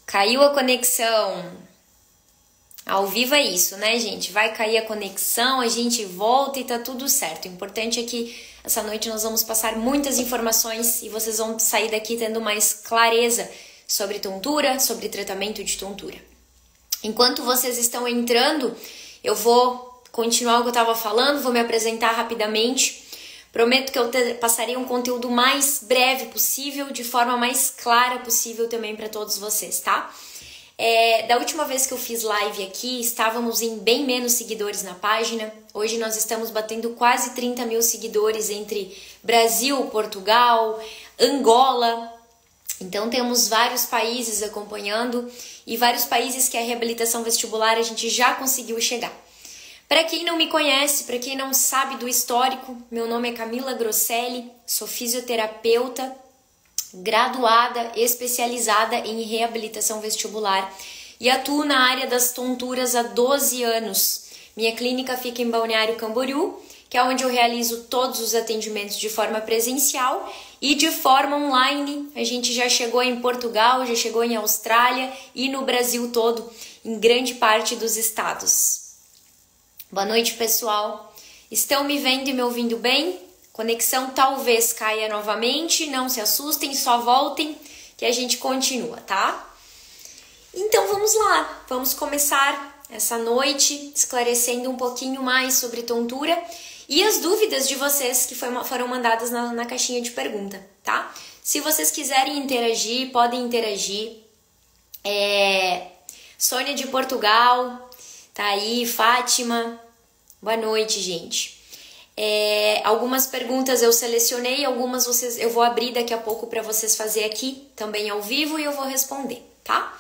Caiu a conexão. Ao vivo é isso, né, gente? Vai cair a conexão, a gente volta e tá tudo certo. O importante é que essa noite nós vamos passar muitas informações e vocês vão sair daqui tendo mais clareza sobre tontura, sobre tratamento de tontura. Enquanto vocês estão entrando, eu vou continuar o que eu estava falando, vou me apresentar rapidamente. Prometo que eu passaria um conteúdo mais breve possível, de forma mais clara possível também para todos vocês, tá? Da última vez que eu fiz live aqui, estávamos em bem menos seguidores na página. Hoje nós estamos batendo quase 30 mil seguidores entre Brasil, Portugal, Angola. Então temos vários países acompanhando e vários países que a reabilitação vestibular a gente já conseguiu chegar. Para quem não me conhece, para quem não sabe do histórico, meu nome é Camila Grosselli, sou fisioterapeuta, graduada, especializada em reabilitação vestibular e atuo na área das tonturas há 12 anos. Minha clínica fica em Balneário Camboriú, que é onde eu realizo todos os atendimentos de forma presencial e de forma online. A gente já chegou em Portugal, já chegou em Austrália e no Brasil todo, em grande parte dos estados. Boa noite, pessoal. Estão me vendo e me ouvindo bem? Conexão talvez caia novamente, não se assustem, só voltem que a gente continua, tá? Então vamos lá, vamos começar essa noite esclarecendo um pouquinho mais sobre tontura e as dúvidas de vocês que foram mandadas na caixinha de pergunta, tá? Se vocês quiserem interagir, podem interagir. Sônia de Portugal, tá aí, Fátima, boa noite, gente. Algumas perguntas eu selecionei, algumas eu vou abrir daqui a pouco para vocês fazer aqui, também ao vivo, e eu vou responder, tá?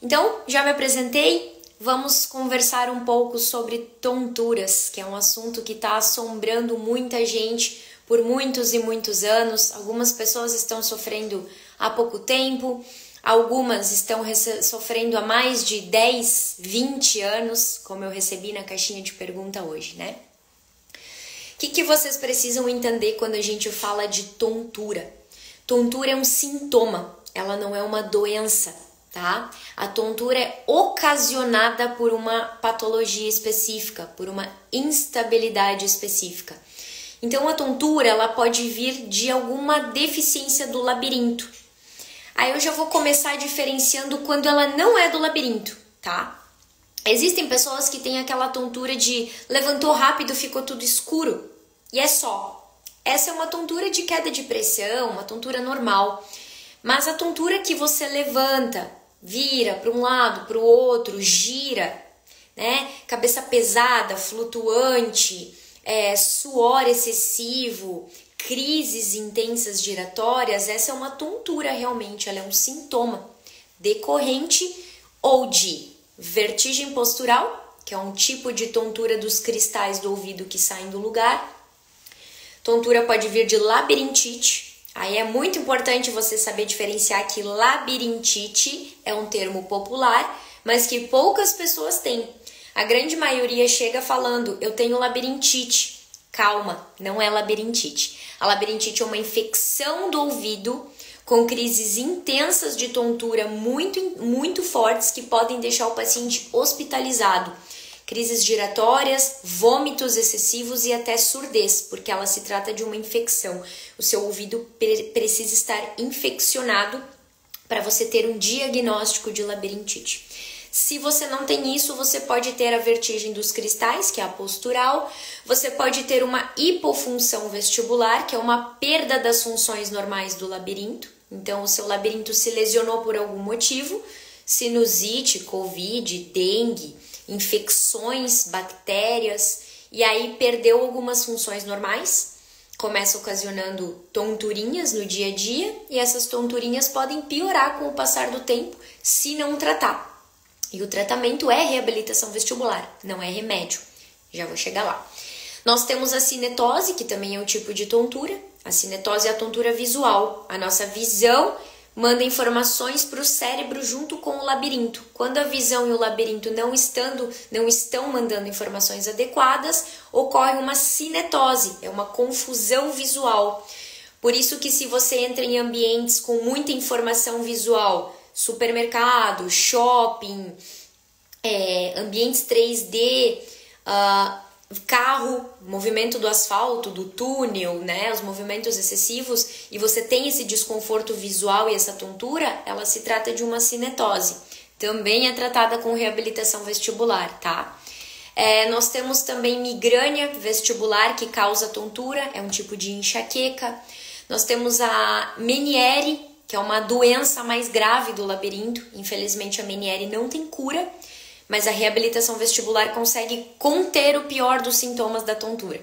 Então, já me apresentei, vamos conversar um pouco sobre tonturas, que é um assunto que está assombrando muita gente por muitos e muitos anos. Algumas pessoas estão sofrendo há pouco tempo, algumas estão sofrendo há mais de 10, 20 anos, como eu recebi na caixinha de pergunta hoje, né? O que vocês precisam entender quando a gente fala de tontura? Tontura é um sintoma, ela não é uma doença, tá? A tontura é ocasionada por uma patologia específica, por uma instabilidade específica. Então a tontura, ela pode vir de alguma deficiência do labirinto. Aí eu já vou começar diferenciando quando ela não é do labirinto, tá? Existem pessoas que têm aquela tontura de levantou rápido, ficou tudo escuro e é só. Essa é uma tontura de queda de pressão, uma tontura normal. Mas a tontura que você levanta, vira para um lado, para o outro, gira, né? Cabeça pesada, flutuante, suor excessivo, crises intensas giratórias, essa é uma tontura realmente, ela é um sintoma decorrente ou de vertigem postural, que é um tipo de tontura dos cristais do ouvido que saem do lugar. Tontura pode vir de labirintite. Aí é muito importante você saber diferenciar que labirintite é um termo popular, mas que poucas pessoas têm. A grande maioria chega falando, eu tenho labirintite. Calma, não é labirintite. A labirintite é uma infecção do ouvido com crises intensas de tontura muito fortes que podem deixar o paciente hospitalizado. Crises giratórias, vômitos excessivos e até surdez, porque ela se trata de uma infecção. O seu ouvido precisa estar infeccionado para você ter um diagnóstico de labirintite. Se você não tem isso, você pode ter a vertigem dos cristais, que é a postural. Você pode ter uma hipofunção vestibular, que é uma perda das funções normais do labirinto. Então, o seu labirinto se lesionou por algum motivo. Sinusite, covid, dengue, infecções, bactérias. E aí perdeu algumas funções normais. Começa ocasionando tonturinhas no dia a dia. E essas tonturinhas podem piorar com o passar do tempo, se não tratar. E o tratamento é reabilitação vestibular, não é remédio. Já vou chegar lá. Nós temos a cinetose, que também é um tipo de tontura. A cinetose é a tontura visual. A nossa visão manda informações para o cérebro junto com o labirinto. Quando a visão e o labirinto não estão mandando informações adequadas, ocorre uma cinetose, é uma confusão visual. Por isso que se você entra em ambientes com muita informação visual, supermercado, shopping, ambientes 3D, carro, movimento do asfalto, do túnel, né, os movimentos excessivos, e você tem esse desconforto visual e essa tontura, ela se trata de uma cinetose. Também é tratada com reabilitação vestibular, tá? Nós temos também migrânia vestibular, que causa tontura, é um tipo de enxaqueca. Nós temos a Meniere, que é uma doença mais grave do labirinto. Infelizmente a Meniere não tem cura, mas a reabilitação vestibular consegue conter o pior dos sintomas da tontura.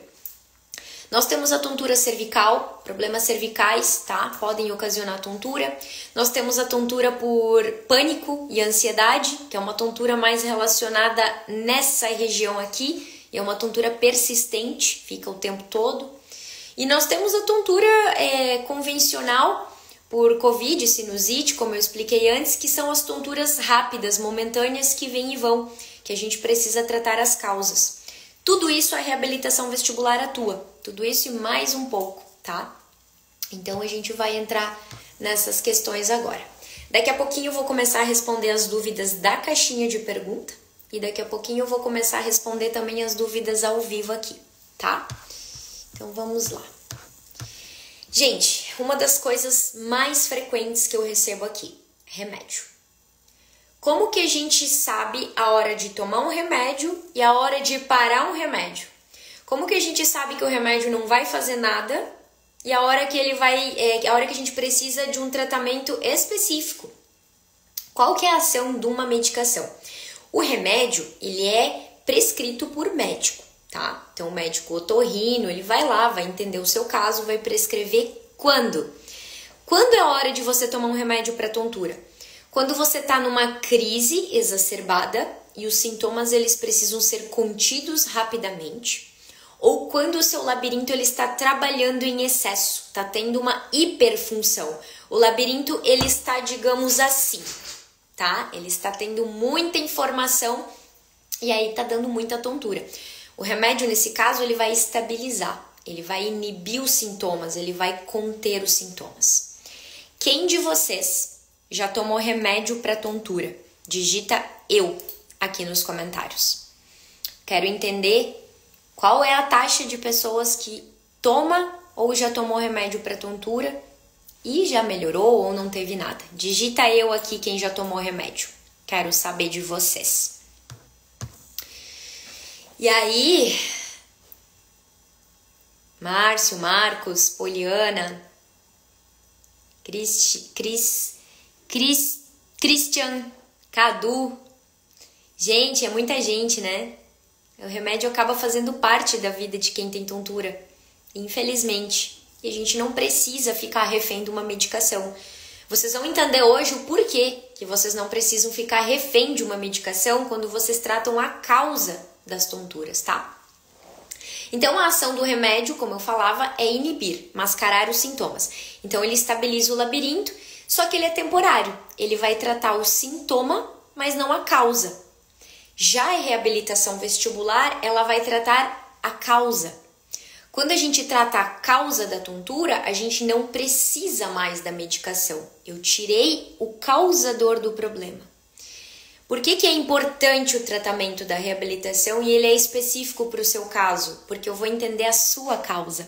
Nós temos a tontura cervical, problemas cervicais, tá? Podem ocasionar tontura. Nós temos a tontura por pânico e ansiedade, que é uma tontura mais relacionada nessa região aqui, é uma tontura persistente, fica o tempo todo. E nós temos a tontura convencional por Covid, sinusite, como eu expliquei antes, que são as tonturas rápidas, momentâneas, que vêm e vão, que a gente precisa tratar as causas. Tudo isso a reabilitação vestibular atua, tudo isso e mais um pouco, tá? Então a gente vai entrar nessas questões agora. Daqui a pouquinho eu vou começar a responder as dúvidas da caixinha de pergunta e daqui a pouquinho eu vou começar a responder também as dúvidas ao vivo aqui, tá? Então vamos lá. Gente, uma das coisas mais frequentes que eu recebo aqui, remédio. Como que a gente sabe a hora de tomar um remédio e a hora de parar um remédio? Como que a gente sabe que o remédio não vai fazer nada e a hora que ele a hora que a gente precisa de um tratamento específico? Qual que é a ação de uma medicação? O remédio, ele é prescrito por médico, tá? Então o médico otorrino, ele vai lá, vai entender o seu caso, vai prescrever quando? Quando é a hora de você tomar um remédio para tontura? Quando você está numa crise exacerbada e os sintomas eles precisam ser contidos rapidamente, ou quando o seu labirinto ele está trabalhando em excesso, está tendo uma hiperfunção. O labirinto ele está, digamos assim, tá? Ele está tendo muita informação e aí está dando muita tontura. O remédio nesse caso ele vai estabilizar, ele vai inibir os sintomas, ele vai conter os sintomas. Quem de vocês já tomou remédio para tontura? Digita eu aqui nos comentários. Quero entender qual é a taxa de pessoas que toma ou já tomou remédio para tontura e já melhorou ou não teve nada. Digita eu aqui quem já tomou remédio. Quero saber de vocês. E aí, Márcio, Marcos, Poliana, Christian, Cadu. Gente, é muita gente, né? O remédio acaba fazendo parte da vida de quem tem tontura, infelizmente. E a gente não precisa ficar refém de uma medicação. Vocês vão entender hoje o porquê que vocês não precisam ficar refém de uma medicação quando vocês tratam a causa das tonturas, tá? Então, a ação do remédio, como eu falava, é inibir, mascarar os sintomas. Então, ele estabiliza o labirinto, só que ele é temporário. Ele vai tratar o sintoma, mas não a causa. Já a reabilitação vestibular, ela vai tratar a causa. Quando a gente trata a causa da tontura, a gente não precisa mais da medicação. Eu tirei o causador do problema. Por que é importante o tratamento da reabilitação e ele é específico para o seu caso? Porque eu vou entender a sua causa.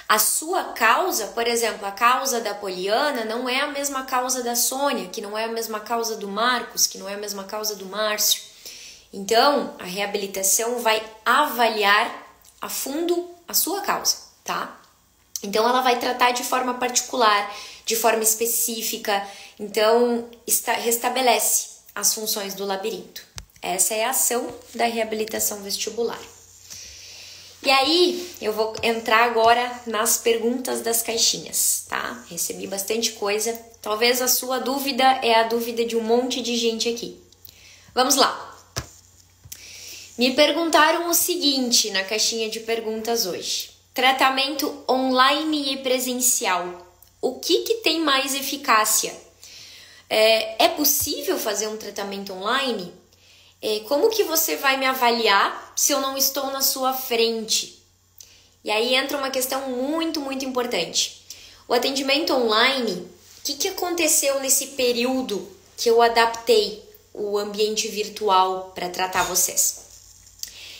A sua causa, por exemplo, a causa da Poliana não é a mesma causa da Sônia, que não é a mesma causa do Marcos, que não é a mesma causa do Márcio. Então, a reabilitação vai avaliar a fundo a sua causa, tá? Então, ela vai tratar de forma particular, de forma específica. Então, restabelece as funções do labirinto. Essa é a ação da reabilitação vestibular. E aí, eu vou entrar agora nas perguntas das caixinhas, tá? Recebi bastante coisa. Talvez a sua dúvida é a dúvida de um monte de gente aqui. Vamos lá. Me perguntaram o seguinte na caixinha de perguntas hoje. Tratamento online e presencial. O que tem mais eficácia? É possível fazer um tratamento online? Como que você vai me avaliar se eu não estou na sua frente? E aí entra uma questão muito, muito importante. O atendimento online, o que aconteceu nesse período que eu adaptei o ambiente virtual para tratar vocês?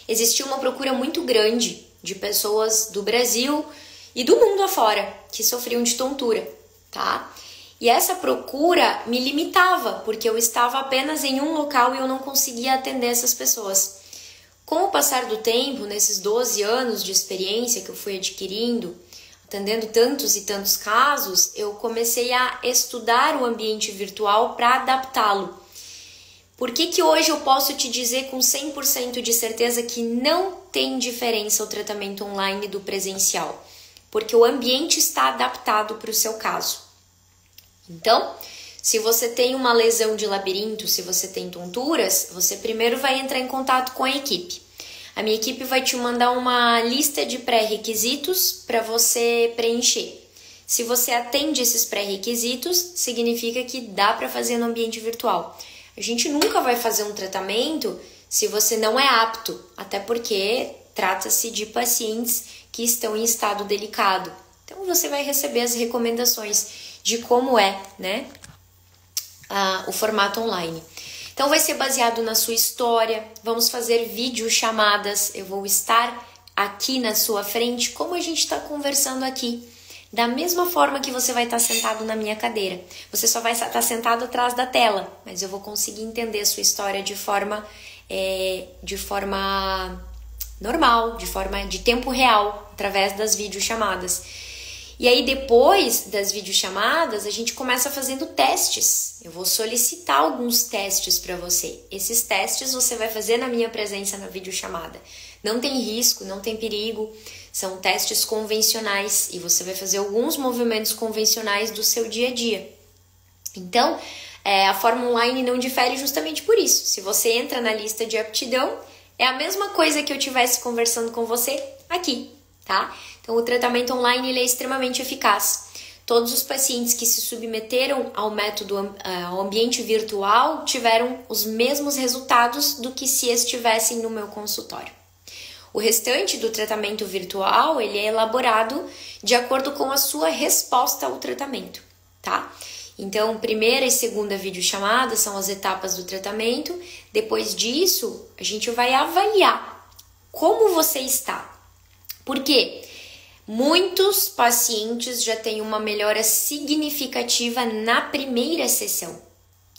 Existiu uma procura muito grande de pessoas do Brasil e do mundo afora que sofriam de tontura, tá? E essa procura me limitava, porque eu estava apenas em um local e eu não conseguia atender essas pessoas. Com o passar do tempo, nesses 12 anos de experiência que eu fui adquirindo, atendendo tantos e tantos casos, eu comecei a estudar o ambiente virtual para adaptá-lo. Por que hoje eu posso te dizer com 100% de certeza que não tem diferença o tratamento online do presencial? Porque o ambiente está adaptado para o seu caso. Então, se você tem uma lesão de labirinto, se você tem tonturas, você primeiro vai entrar em contato com a equipe. A minha equipe vai te mandar uma lista de pré-requisitos para você preencher. Se você atende esses pré-requisitos, significa que dá para fazer no ambiente virtual. A gente nunca vai fazer um tratamento se você não é apto, até porque trata-se de pacientes que estão em estado delicado. Então você vai receber as recomendações de como é, né, o formato online. Então vai ser baseado na sua história, vamos fazer videochamadas, eu vou estar aqui na sua frente, como a gente está conversando aqui, da mesma forma que você vai estar sentado na minha cadeira. Você só vai estar sentado atrás da tela, mas eu vou conseguir entender a sua história de forma normal, de forma de tempo real, através das videochamadas. E aí depois das videochamadas, a gente começa fazendo testes. Eu vou solicitar alguns testes para você. Esses testes você vai fazer na minha presença na videochamada. Não tem risco, não tem perigo. São testes convencionais e você vai fazer alguns movimentos convencionais do seu dia a dia. Então, a forma online não difere justamente por isso. Se você entra na lista de aptidão, é a mesma coisa que eu estivesse conversando com você aqui, tá? Então, o tratamento online ele é extremamente eficaz. Todos os pacientes que se submeteram ao método, ao ambiente virtual, tiveram os mesmos resultados do que se estivessem no meu consultório. O restante do tratamento virtual, ele é elaborado de acordo com a sua resposta ao tratamento, tá? Então, primeira e segunda videochamada são as etapas do tratamento. Depois disso, a gente vai avaliar como você está. Por quê? Muitos pacientes já têm uma melhora significativa na primeira sessão,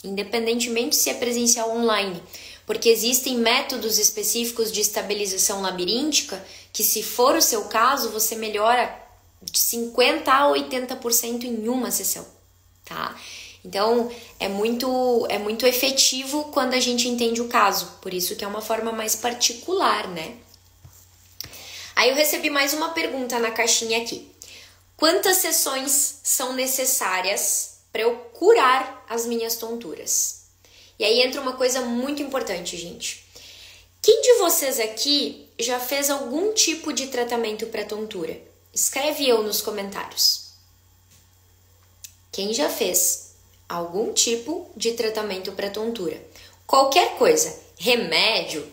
independentemente se é presencial ou online, porque existem métodos específicos de estabilização labiríntica que, se for o seu caso, você melhora de 50% a 80% em uma sessão, tá? Então, é muito efetivo quando a gente entende o caso, por isso que é uma forma mais particular, né? Aí eu recebi mais uma pergunta na caixinha aqui. Quantas sessões são necessárias para eu curar as minhas tonturas? E aí entra uma coisa muito importante, gente. Quem de vocês aqui já fez algum tipo de tratamento para tontura? Escreve eu nos comentários. Quem já fez algum tipo de tratamento para tontura? Qualquer coisa, remédio,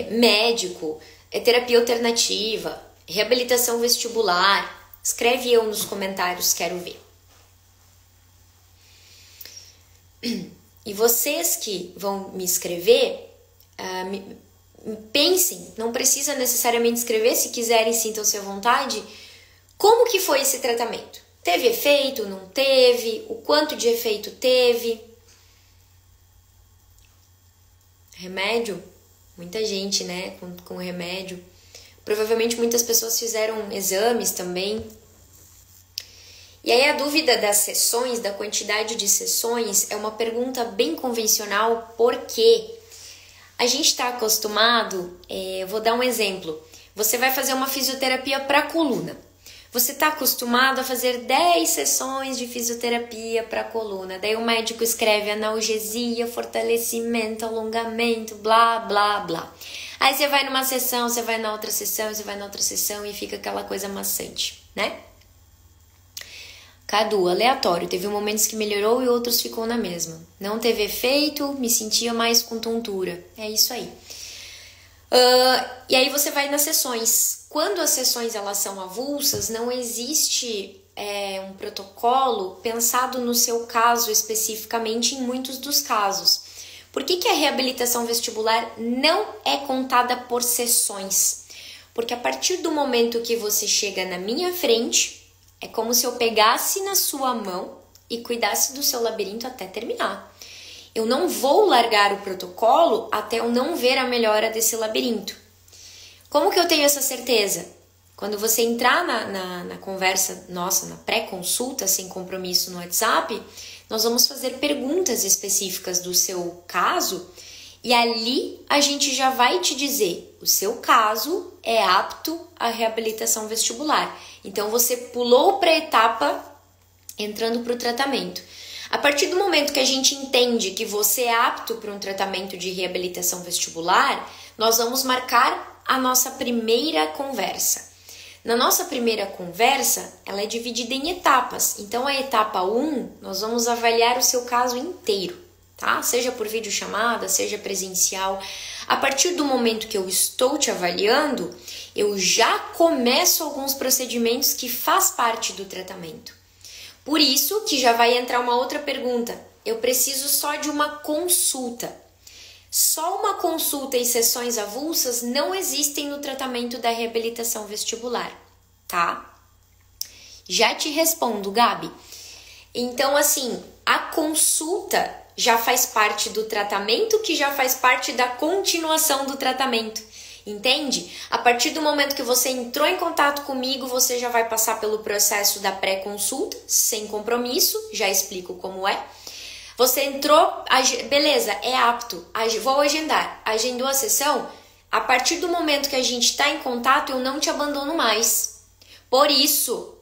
médico, terapia alternativa, reabilitação vestibular. Escreve eu nos comentários, quero ver. E vocês que vão me escrever, pensem, não precisa necessariamente escrever, se quiserem sintam-se à vontade, como que foi esse tratamento? Teve efeito, não teve? O quanto de efeito teve? Remédio? Muita gente, né, com remédio. Provavelmente muitas pessoas fizeram exames também. E aí a dúvida das sessões, da quantidade de sessões, é uma pergunta bem convencional, porque a gente está acostumado, vou dar um exemplo, você vai fazer uma fisioterapia para a coluna. Você está acostumado a fazer 10 sessões de fisioterapia para a coluna. Daí o médico escreve analgesia, fortalecimento, alongamento, blá, blá, blá. Aí você vai numa sessão, você vai na outra sessão, você vai na outra sessão e fica aquela coisa maçante, né? Cadu, aleatório. Teve momentos que melhorou e outros ficou na mesma. Não teve efeito, me sentia mais com tontura. É isso aí. E aí você vai nas sessões. Quando as sessões elas são avulsas, não existe um protocolo pensado no seu caso especificamente, em muitos dos casos. Por que a reabilitação vestibular não é contada por sessões? Porque a partir do momento que você chega na minha frente, é como se eu pegasse na sua mão e cuidasse do seu labirinto até terminar. Eu não vou largar o protocolo até eu não ver a melhora desse labirinto. Como que eu tenho essa certeza? Quando você entrar na conversa nossa, na pré-consulta sem compromisso no WhatsApp, nós vamos fazer perguntas específicas do seu caso e ali a gente já vai te dizer, o seu caso é apto à reabilitação vestibular. Então você pulou para a etapa entrando para o tratamento. A partir do momento que a gente entende que você é apto para um tratamento de reabilitação vestibular, nós vamos marcar a nossa primeira conversa. Na nossa primeira conversa, ela é dividida em etapas. Então, a etapa 1, nós vamos avaliar o seu caso inteiro, tá? Seja por videochamada, seja presencial. A partir do momento que eu estou te avaliando, eu já começo alguns procedimentos que faz parte do tratamento. Por isso que já vai entrar uma outra pergunta. Eu preciso só de uma consulta. Só uma consulta e sessões avulsas não existem no tratamento da reabilitação vestibular, tá? Já te respondo, Gabi. Então, assim, a consulta já faz parte do tratamento, que já faz parte da continuação do tratamento. Entende? A partir do momento que você entrou em contato comigo, você já vai passar pelo processo da pré-consulta, sem compromisso, já explico como é. Você entrou, beleza, é apto, vou agendar, agendou a sessão, a partir do momento que a gente está em contato, eu não te abandono mais. Por isso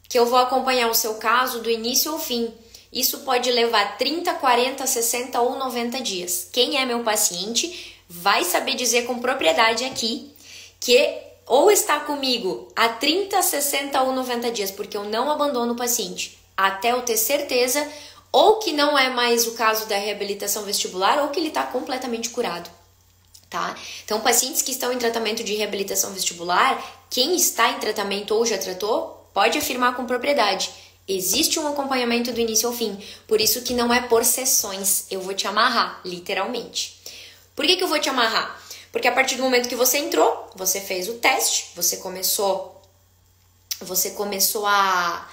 que eu vou acompanhar o seu caso do início ao fim. Isso pode levar 30, 40, 60 ou 90 dias. Quem é meu paciente vai saber dizer com propriedade aqui que ou está comigo há 30, 60 ou 90 dias, porque eu não abandono o paciente até eu ter certeza ou que não é mais o caso da reabilitação vestibular ou que ele está completamente curado, tá? Então, pacientes que estão em tratamento de reabilitação vestibular, quem está em tratamento ou já tratou, pode afirmar com propriedade. Existe um acompanhamento do início ao fim, por isso que não é por sessões, eu vou te amarrar, literalmente. Por que eu vou te amarrar? Porque a partir do momento que você entrou, você fez o teste, você começou a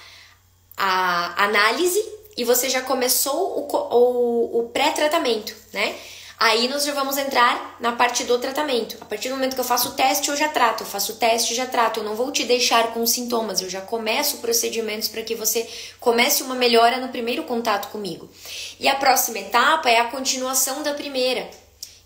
análise e você já começou o pré-tratamento, né? Aí nós já vamos entrar na parte do tratamento. A partir do momento que eu faço o teste, eu já trato. Eu faço o teste, já trato. Eu não vou te deixar com sintomas. Eu já começo procedimentos para que você comece uma melhora no primeiro contato comigo. E a próxima etapa é a continuação da primeira.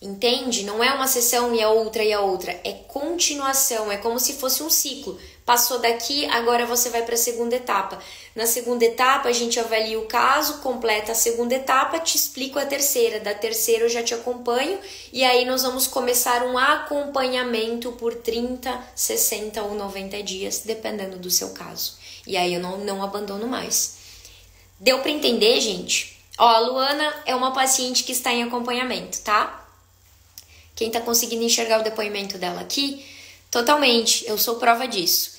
Entende? Não é uma sessão e a outra e a outra. É continuação. É como se fosse um ciclo. Passou daqui, agora você vai para a segunda etapa. Na segunda etapa, a gente avalia o caso, completa a segunda etapa, te explico a terceira. Da terceira eu já te acompanho e aí nós vamos começar um acompanhamento por 30, 60 ou 90 dias, dependendo do seu caso. E aí eu não abandono mais. Deu para entender, gente? Ó, a Luana é uma paciente que está em acompanhamento, tá? Quem tá conseguindo enxergar o depoimento dela aqui? Totalmente, eu sou prova disso.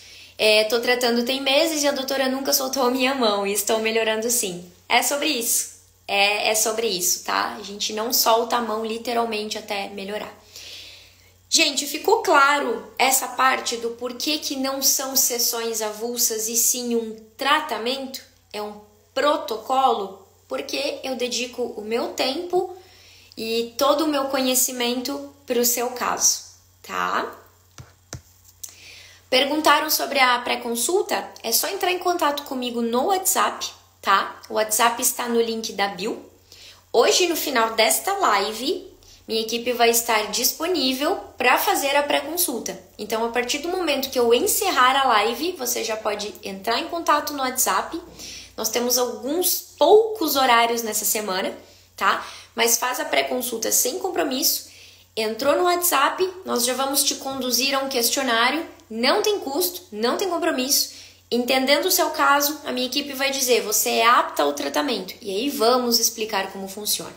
Tô tratando tem meses e a doutora nunca soltou a minha mão e estou melhorando sim. É sobre isso. É sobre isso, tá? A gente não solta a mão literalmente até melhorar. Gente, ficou claro essa parte do porquê que não são sessões avulsas e sim um tratamento? É um protocolo? Porque eu dedico o meu tempo e todo o meu conhecimento para o seu caso, tá? Perguntaram sobre a pré-consulta? É só entrar em contato comigo no WhatsApp, tá? O WhatsApp está no link da bio. Hoje, no final desta live, minha equipe vai estar disponível para fazer a pré-consulta. Então, a partir do momento que eu encerrar a live, você já pode entrar em contato no WhatsApp. Nós temos alguns poucos horários nessa semana, tá? Mas faz a pré-consulta sem compromisso. Entrou no WhatsApp, nós já vamos te conduzir a um questionário. Não tem custo, não tem compromisso. Entendendo o seu caso, a minha equipe vai dizer, você é apta ao tratamento. E aí vamos explicar como funciona,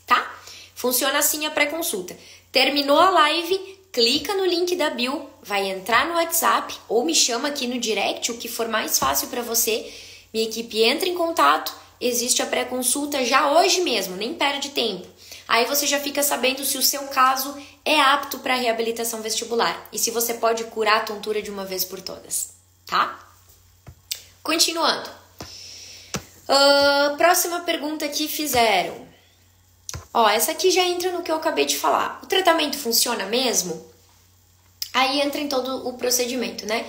tá? Funciona assim a pré-consulta. Terminou a live, clica no link da bio, vai entrar no WhatsApp ou me chama aqui no direct, o que for mais fácil para você. Minha equipe entra em contato, existe a pré-consulta já hoje mesmo, nem perde tempo. Aí você já fica sabendo se o seu caso é apto para reabilitação vestibular e se você pode curar a tontura de uma vez por todas, tá? Continuando. Próxima pergunta que fizeram. Essa aqui já entra no que eu acabei de falar. O tratamento funciona mesmo? Aí entra em todo o procedimento, né?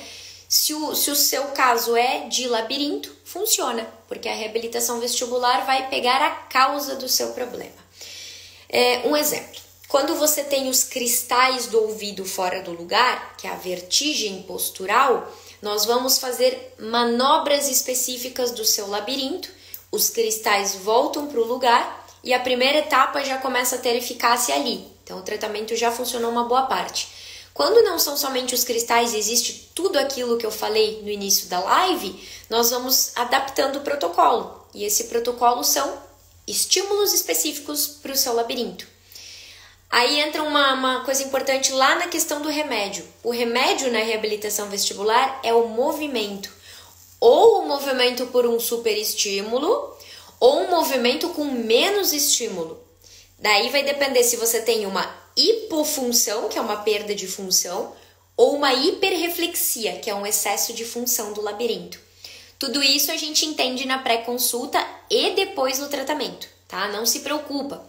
Se o seu caso é de labirinto, funciona, porque a reabilitação vestibular vai pegar a causa do seu problema. Um exemplo. Quando você tem os cristais do ouvido fora do lugar, que é a vertigem postural, nós vamos fazer manobras específicas do seu labirinto, os cristais voltam para o lugar e a primeira etapa já começa a ter eficácia ali. Então o tratamento já funcionou uma boa parte. Quando não são somente os cristais, existe tudo aquilo que eu falei no início da live, nós vamos adaptando o protocolo. E esse protocolo são estímulos específicos para o seu labirinto. Aí entra uma coisa importante lá na questão do remédio. O remédio na reabilitação vestibular é o movimento. Ou o movimento por um superestímulo, ou um movimento com menos estímulo. Daí vai depender se você tem uma hipofunção, que é uma perda de função, ou uma hiperreflexia, que é um excesso de função do labirinto. Tudo isso a gente entende na pré-consulta e depois no tratamento, tá? Não se preocupa.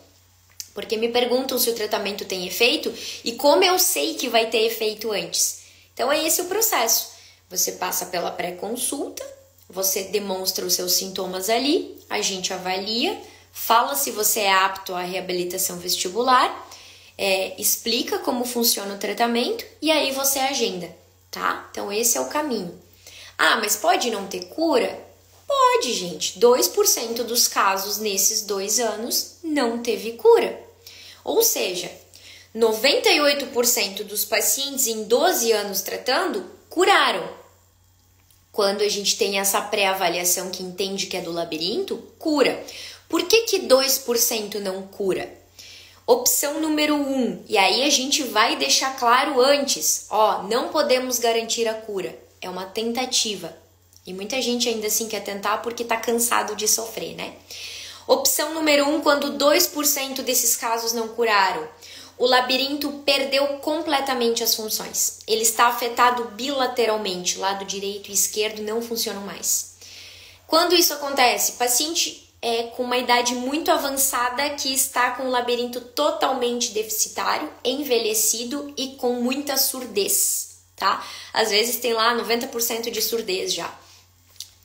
Porque me perguntam se o tratamento tem efeito e como eu sei que vai ter efeito antes. Então é esse o processo. Você passa pela pré-consulta, você demonstra os seus sintomas ali, a gente avalia, fala se você é apto à reabilitação vestibular, explica como funciona o tratamento e aí você agenda, tá? Então esse é o caminho. Mas pode não ter cura? Pode, gente. 2% dos casos nesses 2 anos não teve cura. Ou seja, 98% dos pacientes em 12 anos tratando curaram. Quando a gente tem essa pré-avaliação que entende que é do labirinto, cura. Por que 2% não cura? Opção número 1, e aí a gente vai deixar claro antes, não podemos garantir a cura. É uma tentativa. E muita gente ainda assim quer tentar porque tá cansado de sofrer, né? Opção número 1, quando 2% desses casos não curaram. O labirinto perdeu completamente as funções. Ele está afetado bilateralmente, lado direito e esquerdo não funcionam mais. Quando isso acontece? Paciente com uma idade muito avançada que está com o labirinto totalmente deficitário, envelhecido e com muita surdez, tá? Às vezes tem lá 90% de surdez já.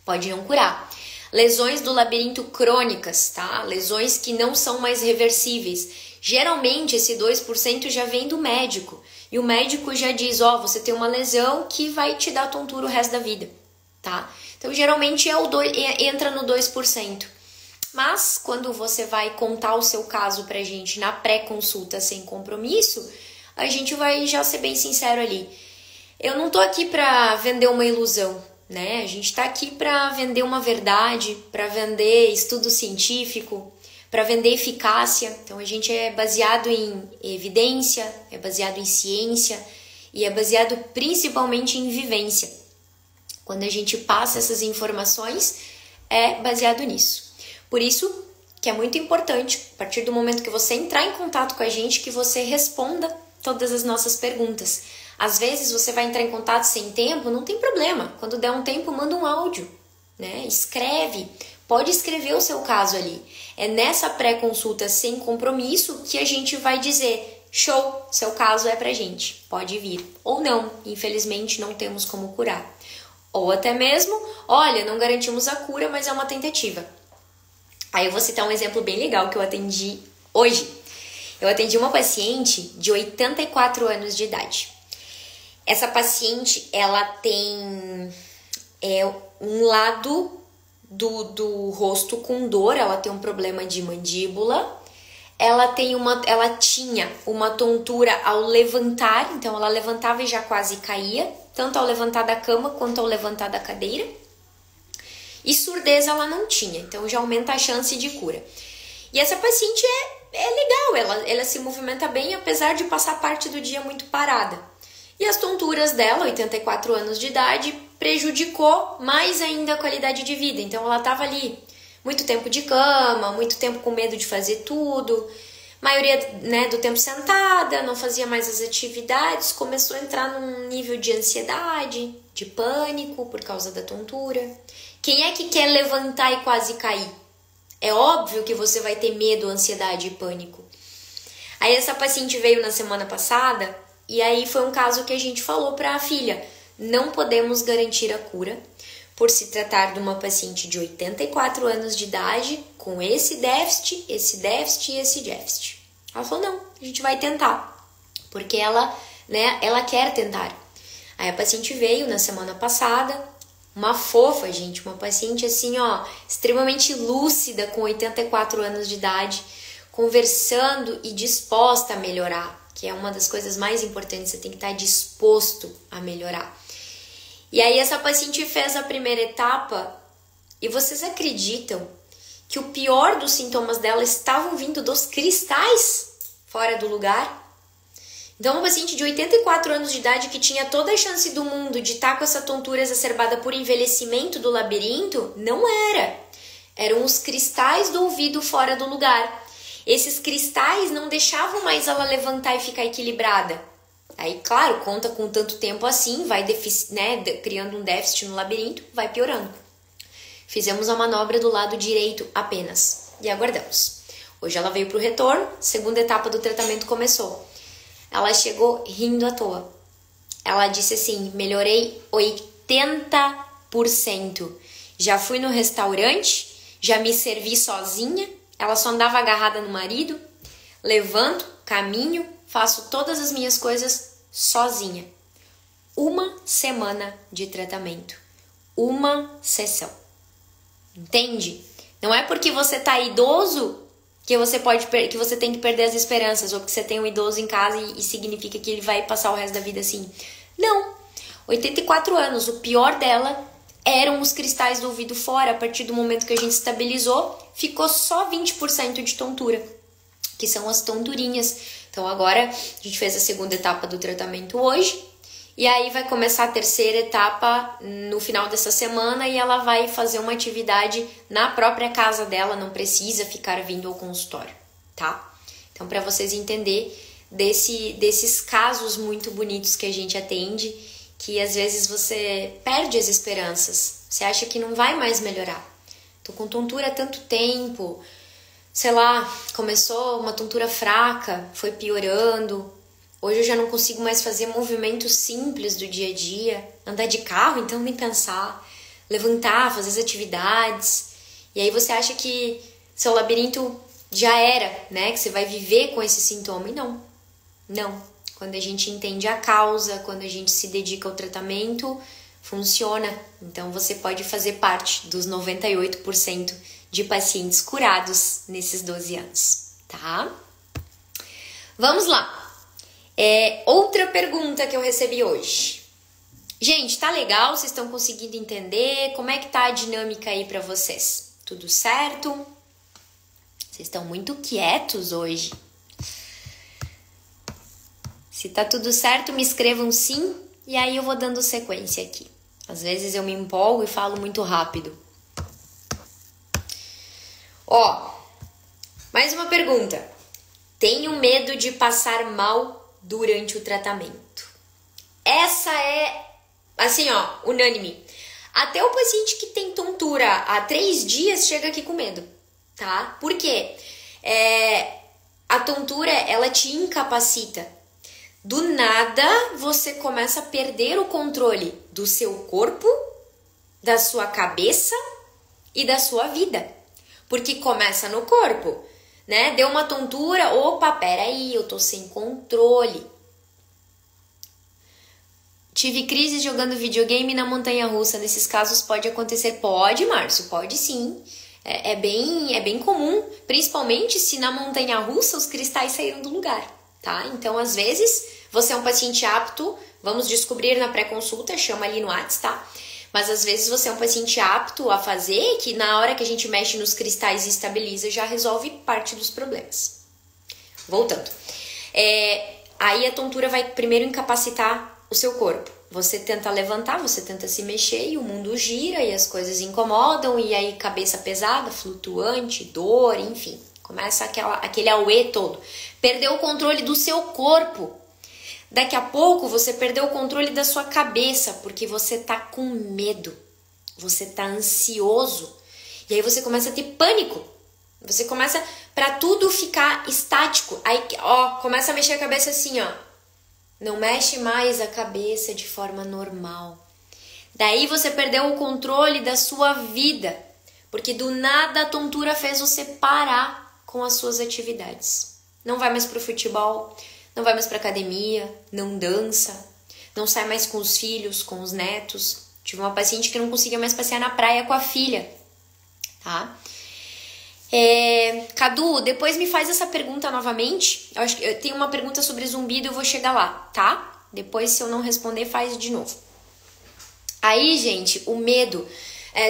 Pode não curar. Lesões do labirinto crônicas, tá? Lesões que não são mais reversíveis. Geralmente esse 2% já vem do médico. E o médico já diz, você tem uma lesão que vai te dar tontura o resto da vida, tá? Então geralmente entra no 2%. Mas quando você vai contar o seu caso pra gente na pré-consulta sem compromisso, a gente vai já ser bem sincero ali. Eu não tô aqui pra vender uma ilusão, né? A gente tá aqui para vender uma verdade, para vender estudo científico, para vender eficácia. Então a gente é baseado em evidência, é baseado em ciência e é baseado principalmente em vivência. Quando a gente passa essas informações, é baseado nisso. Por isso que é muito importante, a partir do momento que você entrar em contato com a gente, que você responda todas as nossas perguntas. Às vezes você vai entrar em contato sem tempo, não tem problema. Quando der um tempo, manda um áudio, né? Escreve, pode escrever o seu caso ali. É nessa pré-consulta sem compromisso que a gente vai dizer, show, seu caso é pra gente, pode vir. Ou não, infelizmente não temos como curar. Ou até mesmo, olha, não garantimos a cura, mas é uma tentativa. Aí eu vou citar um exemplo bem legal que eu atendi hoje. Eu atendi uma paciente de 84 anos de idade. Essa paciente, ela tem um lado do rosto com dor, ela tem um problema de mandíbula, ela tinha uma tontura ao levantar, então ela levantava e já quase caía, tanto ao levantar da cama quanto ao levantar da cadeira. E surdez ela não tinha, então já aumenta a chance de cura. E essa paciente é legal, ela se movimenta bem, apesar de passar parte do dia muito parada. E as tonturas dela, 84 anos de idade, prejudicou mais ainda a qualidade de vida. Então ela estava ali muito tempo de cama, muito tempo com medo de fazer tudo, maioria, né, do tempo sentada, não fazia mais as atividades, começou a entrar num nível de ansiedade, de pânico por causa da tontura. Quem é que quer levantar e quase cair? É óbvio que você vai ter medo, ansiedade e pânico. Aí essa paciente veio na semana passada e aí foi um caso que a gente falou para a filha: não podemos garantir a cura por se tratar de uma paciente de 84 anos de idade com esse déficit e esse déficit. Ela falou: não, a gente vai tentar, porque ela quer tentar. Aí a paciente veio na semana passada, uma fofa, gente, uma paciente assim, ó, extremamente lúcida, com 84 anos de idade, conversando e disposta a melhorar, que é uma das coisas mais importantes, você tem que estar disposto a melhorar. E aí essa paciente fez a primeira etapa e vocês acreditam que o pior dos sintomas dela estavam vindo dos cristais fora do lugar? Então, uma paciente de 84 anos de idade que tinha toda a chance do mundo de estar com essa tontura exacerbada por envelhecimento do labirinto, não era. Eram os cristais do ouvido fora do lugar. Esses cristais não deixavam mais ela levantar e ficar equilibrada. Aí, claro, conta com tanto tempo assim, vai criando um déficit no labirinto, vai piorando. Fizemos a manobra do lado direito apenas e aguardamos. Hoje ela veio para o retorno, segunda etapa do tratamento começou. Ela chegou rindo à toa. Ela disse assim: melhorei 80%. Já fui no restaurante, já me servi sozinha. Ela só andava agarrada no marido. Levanto, caminho, faço todas as minhas coisas sozinha. 1 semana de tratamento. 1 sessão. Entende? Não é porque você tá idoso que você tem que perder as esperanças, ou porque você tem um idoso em casa e significa que ele vai passar o resto da vida assim. Não. 84 anos, o pior dela eram os cristais do ouvido fora. A partir do momento que a gente estabilizou, ficou só 20% de tontura, que são as tonturinhas. Então agora a gente fez a segunda etapa do tratamento hoje, e aí vai começar a terceira etapa no final dessa semana e ela vai fazer uma atividade na própria casa dela, não precisa ficar vindo ao consultório, tá? Então, para vocês entenderem desses casos muito bonitos que a gente atende, que às vezes você perde as esperanças, você acha que não vai mais melhorar. Tô com tontura há tanto tempo, sei lá, começou uma tontura fraca, foi piorando. Hoje eu já não consigo mais fazer movimentos simples do dia a dia. Andar de carro, então nem pensar. Levantar, fazer as atividades. E aí você acha que seu labirinto já era, né? Que você vai viver com esse sintoma. E não. Não. Quando a gente entende a causa, quando a gente se dedica ao tratamento, funciona. Então você pode fazer parte dos 98% de pacientes curados nesses 12 anos, tá? Vamos lá. Outra pergunta que eu recebi hoje. Gente, tá legal? Vocês estão conseguindo entender? Como é que tá a dinâmica aí pra vocês? Tudo certo? Vocês estão muito quietos hoje. Se tá tudo certo, me escrevam sim e aí eu vou dando sequência aqui. Às vezes eu me empolgo e falo muito rápido. Ó, mais uma pergunta. Tenho medo de passar mal durante o tratamento. Essa é, assim, ó, unânime. Até o paciente que tem tontura há 3 dias chega aqui com medo, tá? Por quê? A tontura, ela te incapacita. Do nada, você começa a perder o controle do seu corpo, da sua cabeça e da sua vida. Porque começa no corpo. Né? Deu uma tontura, opa, peraí, eu tô sem controle. Tive crise jogando videogame na montanha-russa. Nesses casos pode acontecer? Pode, Márcio, pode sim. É bem comum, principalmente se na montanha-russa os cristais saíram do lugar, tá? Então, às vezes, você é um paciente apto, vamos descobrir na pré-consulta, chama ali no WhatsApp, tá? Mas às vezes você é um paciente apto a fazer, que na hora que a gente mexe nos cristais e estabiliza, já resolve parte dos problemas, Voltando. Aí a tontura vai primeiro incapacitar o seu corpo. Você tenta levantar, você tenta se mexer e o mundo gira e as coisas incomodam e aí cabeça pesada, flutuante, dor, enfim. Começa aquele auê todo. Perdeu o controle do seu corpo. Daqui a pouco você perdeu o controle da sua cabeça porque você tá com medo. Você tá ansioso. E aí você começa a ter pânico. Você começa pra tudo ficar estático. Aí, começa a mexer a cabeça assim, Não mexe mais a cabeça de forma normal. Daí você perdeu o controle da sua vida. Porque do nada a tontura fez você parar com as suas atividades. Não vai mais pro futebol, não vai mais pra academia, não dança, não sai mais com os filhos, com os netos. Tive uma paciente que não conseguia mais passear na praia com a filha, tá? Cadu, depois me faz essa pergunta novamente. Eu acho que eu tenho uma pergunta sobre zumbido, eu vou chegar lá, tá? Depois, se eu não responder, faz de novo. Aí, gente, o medo.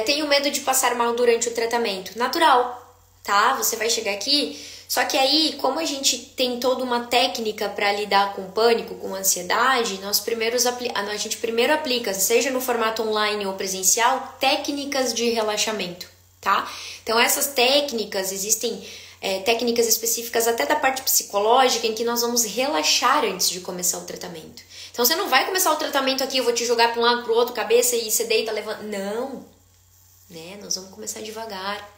Tenho medo de passar mal durante o tratamento. Natural, tá? Você vai chegar aqui. Só que aí, como a gente tem toda uma técnica para lidar com pânico, com ansiedade, a gente primeiro aplica, seja no formato online ou presencial, técnicas de relaxamento, tá? Então, essas técnicas, existem técnicas específicas até da parte psicológica em que nós vamos relaxar antes de começar o tratamento. Então, você não vai começar o tratamento aqui, eu vou te jogar para um lado, para o outro, cabeça, e você deita, levanta. Não, né? Nós vamos começar devagar.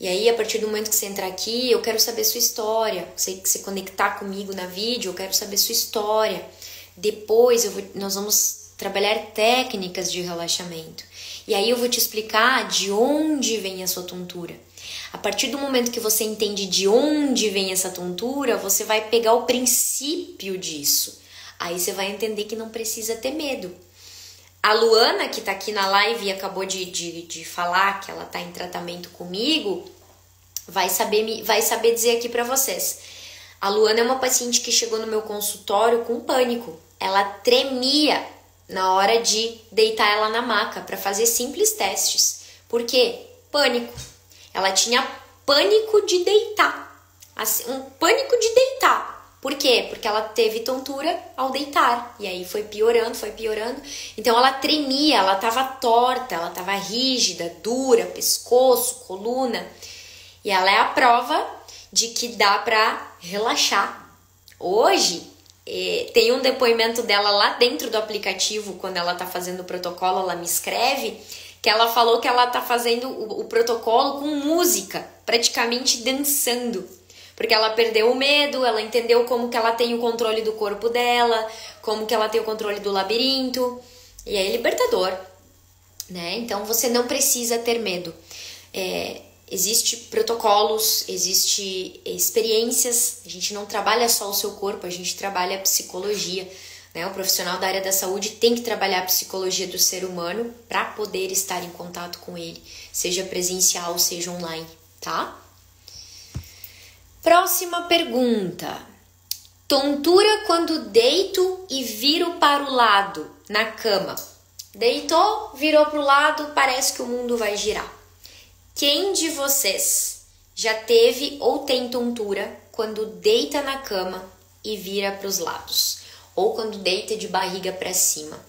E aí, a partir do momento que você entrar aqui, eu quero saber sua história. Você que se conectar comigo na vídeo, eu quero saber sua história. Depois, nós vamos trabalhar técnicas de relaxamento. E aí, eu vou te explicar de onde vem a sua tontura. A partir do momento que você entende de onde vem essa tontura, você vai pegar o princípio disso. Aí, você vai entender que não precisa ter medo. A Luana, que tá aqui na live e acabou de falar que ela tá em tratamento comigo, vai saber dizer aqui pra vocês. A Luana é uma paciente que chegou no meu consultório com pânico. Ela tremia na hora de deitar ela na maca para fazer simples testes. Por quê? Pânico. Ela tinha pânico de deitar. Assim, um pânico de deitar. Por quê? Porque ela teve tontura ao deitar. E aí foi piorando. Então ela tremia, ela estava torta, ela estava rígida, dura, pescoço, coluna. E ela é a prova de que dá para relaxar. Hoje, tem um depoimento dela lá dentro do aplicativo, quando ela está fazendo o protocolo, ela me escreve, que ela falou que ela está fazendo o protocolo com música, praticamente dançando. Porque ela perdeu o medo, ela entendeu como que ela tem o controle do corpo dela, como que ela tem o controle do labirinto. E é libertador, né? Então, você não precisa ter medo. Existem protocolos, existem experiências. A gente não trabalha só o seu corpo, a gente trabalha a psicologia, né? O profissional da área da saúde tem que trabalhar a psicologia do ser humano para poder estar em contato com ele, seja presencial, seja online, tá? Próxima pergunta. Tontura quando deito e viro para o lado na cama. Deitou, virou para o lado, parece que o mundo vai girar. Quem de vocês já teve ou tem tontura quando deita na cama e vira para os lados? Ou quando deita de barriga para cima?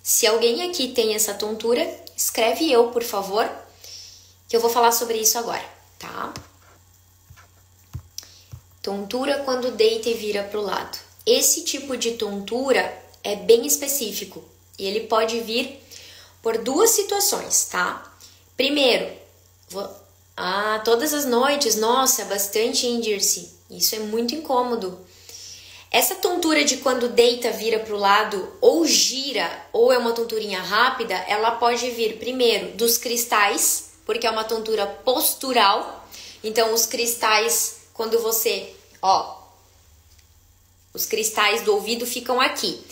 Se alguém aqui tem essa tontura, escreve eu, por favor, que eu vou falar sobre isso agora, tá? Tontura quando deita e vira para o lado. Esse tipo de tontura é bem específico e ele pode vir por duas situações, tá? Primeiro, todas as noites, nossa, bastante, hein, Dirce? Isso é muito incômodo. Essa tontura de quando deita, vira para o lado, ou gira, ou é uma tonturinha rápida, ela pode vir primeiro dos cristais, porque é uma tontura postural. Então, os cristais, quando você, os cristais do ouvido ficam aqui.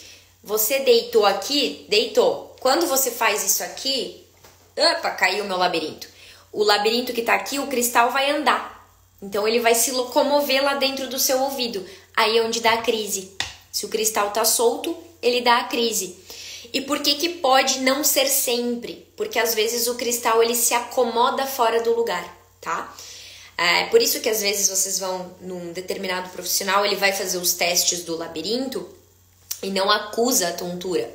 Você deitou aqui, deitou. Quando você faz isso aqui, caiu o meu labirinto. O labirinto que tá aqui, o cristal vai andar. Então, ele vai se locomover lá dentro do seu ouvido. Aí é onde dá a crise. Se o cristal tá solto, ele dá a crise. E por que pode não ser sempre? Porque às vezes o cristal ele se acomoda fora do lugar, tá? Por isso que às vezes vocês vão num determinado profissional, ele vai fazer os testes do labirinto e não acusa a tontura.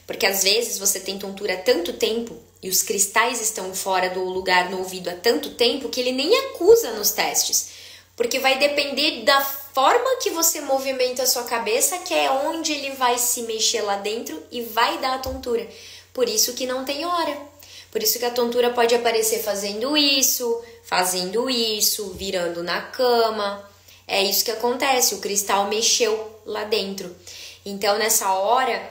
Porque às vezes você tem tontura há tanto tempo e os cristais estão fora do lugar no ouvido há tanto tempo que ele nem acusa nos testes. Porque vai depender da forma que você movimenta a sua cabeça, que é onde ele vai se mexer lá dentro e vai dar a tontura. Por isso que não tem hora. Por isso que a tontura pode aparecer fazendo isso, virando na cama. É isso que acontece, o cristal mexeu lá dentro. Então, nessa hora,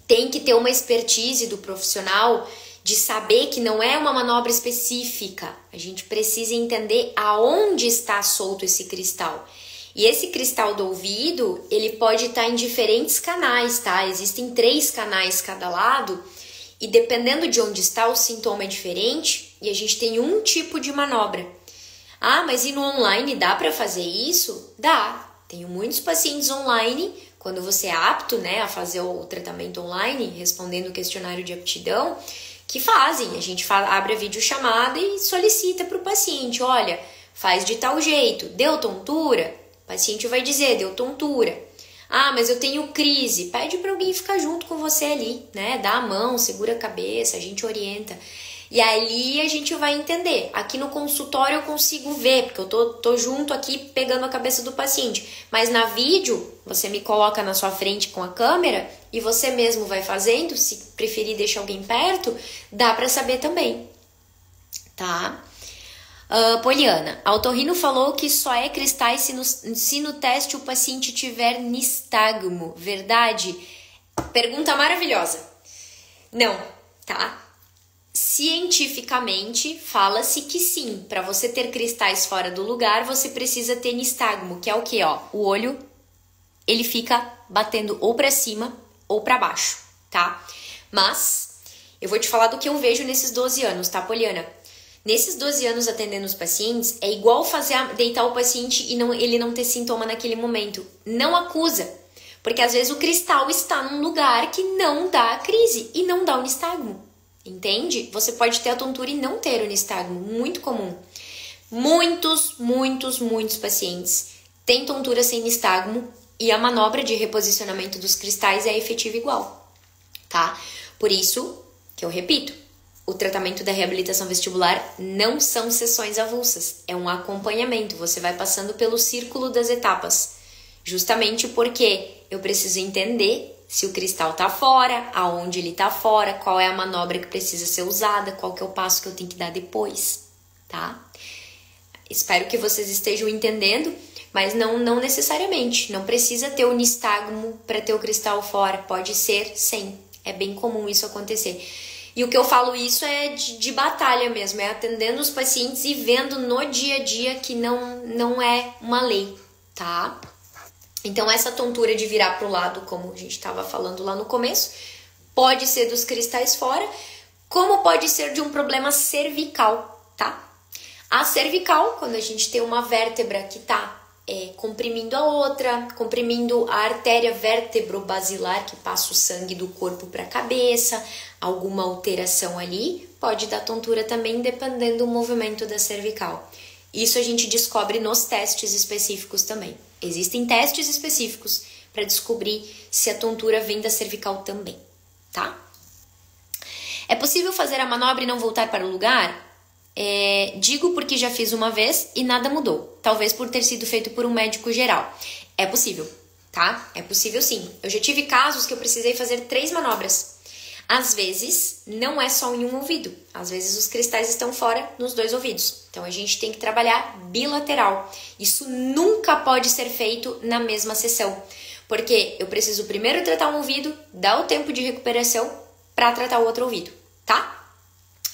tem que ter uma expertise do profissional de saber que não é uma manobra específica. A gente precisa entender aonde está solto esse cristal. E esse cristal do ouvido, ele pode estar em diferentes canais, tá? Existem 3 canais cada lado. E dependendo de onde está, o sintoma é diferente e a gente tem um tipo de manobra. Ah, mas e no online dá para fazer isso? Dá. Tenho muitos pacientes online, quando você é apto, né, a fazer o tratamento online, respondendo o questionário de aptidão, que fazem. A gente abre a videochamada e solicita para o paciente, olha, faz de tal jeito, deu tontura? O paciente vai dizer, deu tontura. Ah, mas eu tenho crise. Pede para alguém ficar junto com você ali, né? Dá a mão, segura a cabeça, a gente orienta. E ali a gente vai entender. Aqui no consultório eu consigo ver, porque eu tô junto aqui pegando a cabeça do paciente. Mas na vídeo, você me coloca na sua frente com a câmera e você mesmo vai fazendo. Se preferir deixar alguém perto, dá para saber também, tá? Poliana, a otorrino falou que só é cristais se no teste o paciente tiver nistagmo, verdade? Pergunta maravilhosa. Não, tá? Cientificamente, fala-se que sim, para você ter cristais fora do lugar, você precisa ter nistagmo, que é o que, ó? O olho, ele fica batendo ou para cima ou para baixo, tá? Mas, eu vou te falar do que eu vejo nesses 12 anos, tá, Poliana? Nesses 12 anos atendendo os pacientes, é igual deitar o paciente e ele não ter sintoma naquele momento. Não acusa, porque às vezes o cristal está num lugar que não dá a crise e não dá o nistagmo, entende? Você pode ter a tontura e não ter o nistagmo, muito comum. Muitos pacientes têm tontura sem nistagmo e a manobra de reposicionamento dos cristais é efetiva igual, tá? Por isso que eu repito, o tratamento da reabilitação vestibular não são sessões avulsas, é um acompanhamento, você vai passando pelo círculo das etapas, justamente porque eu preciso entender se o cristal tá fora, aonde ele tá fora, qual é a manobra que precisa ser usada, qual que é o passo que eu tenho que dar depois, tá? Espero que vocês estejam entendendo, mas não necessariamente, não precisa ter o nistagmo para ter o cristal fora, pode ser sem, é bem comum isso acontecer. E o que eu falo isso é de batalha mesmo, é atendendo os pacientes e vendo no dia a dia que não é uma lei, tá? Então essa tontura de virar pro lado, como a gente estava falando lá no começo, pode ser dos cristais fora, como pode ser de um problema cervical, tá? A cervical, quando a gente tem uma vértebra que tá comprimindo a outra, comprimindo a artéria vértebro-basilar que passa o sangue do corpo para a cabeça, alguma alteração ali, pode dar tontura também dependendo do movimento da cervical. Isso a gente descobre nos testes específicos também. Existem testes específicos para descobrir se a tontura vem da cervical também, tá? É possível fazer a manobra e não voltar para o lugar? Digo porque já fiz uma vez e nada mudou. Talvez por ter sido feito por um médico geral. É possível, tá? É possível sim. Eu já tive casos que eu precisei fazer 3 manobras. Às vezes, não é só em um ouvido. Às vezes, os cristais estão fora nos 2 ouvidos. Então, a gente tem que trabalhar bilateral. Isso nunca pode ser feito na mesma sessão. Porque eu preciso primeiro tratar um ouvido, dar o tempo de recuperação para tratar o outro ouvido, tá?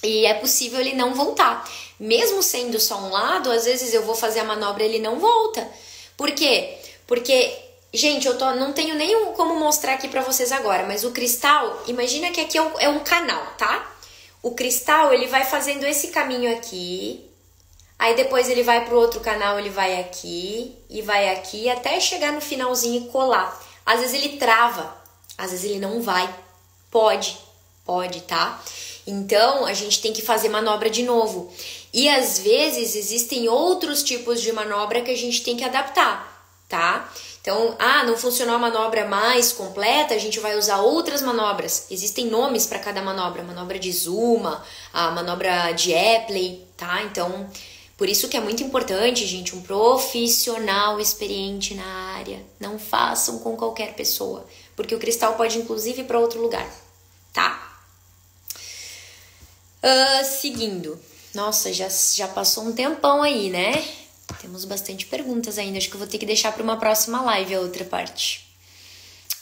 E é possível ele não voltar. Mesmo sendo só um lado, às vezes eu vou fazer a manobra e ele não volta. Por quê? Porque, gente, não tenho nem como mostrar aqui pra vocês agora, mas o cristal, imagina que aqui é um canal, tá? O cristal, ele vai fazendo esse caminho aqui, aí depois ele vai pro outro canal, ele vai aqui, e vai aqui, até chegar no finalzinho e colar. Às vezes ele trava, às vezes ele não vai. Pode. Pode, tá? Então, a gente tem que fazer manobra de novo. E às vezes existem outros tipos de manobra que a gente tem que adaptar, tá? Então, não funcionou a manobra mais completa, a gente vai usar outras manobras. Existem nomes para cada manobra. Manobra de Zuma, a manobra de Epley, tá? Então, por isso que é muito importante, gente, um profissional experiente na área. Não façam com qualquer pessoa, porque o cristal pode inclusive ir para outro lugar, tá? Seguindo. Nossa, já passou um tempão aí, né? Temos bastante perguntas ainda. Acho que eu vou ter que deixar para uma próxima live a outra parte.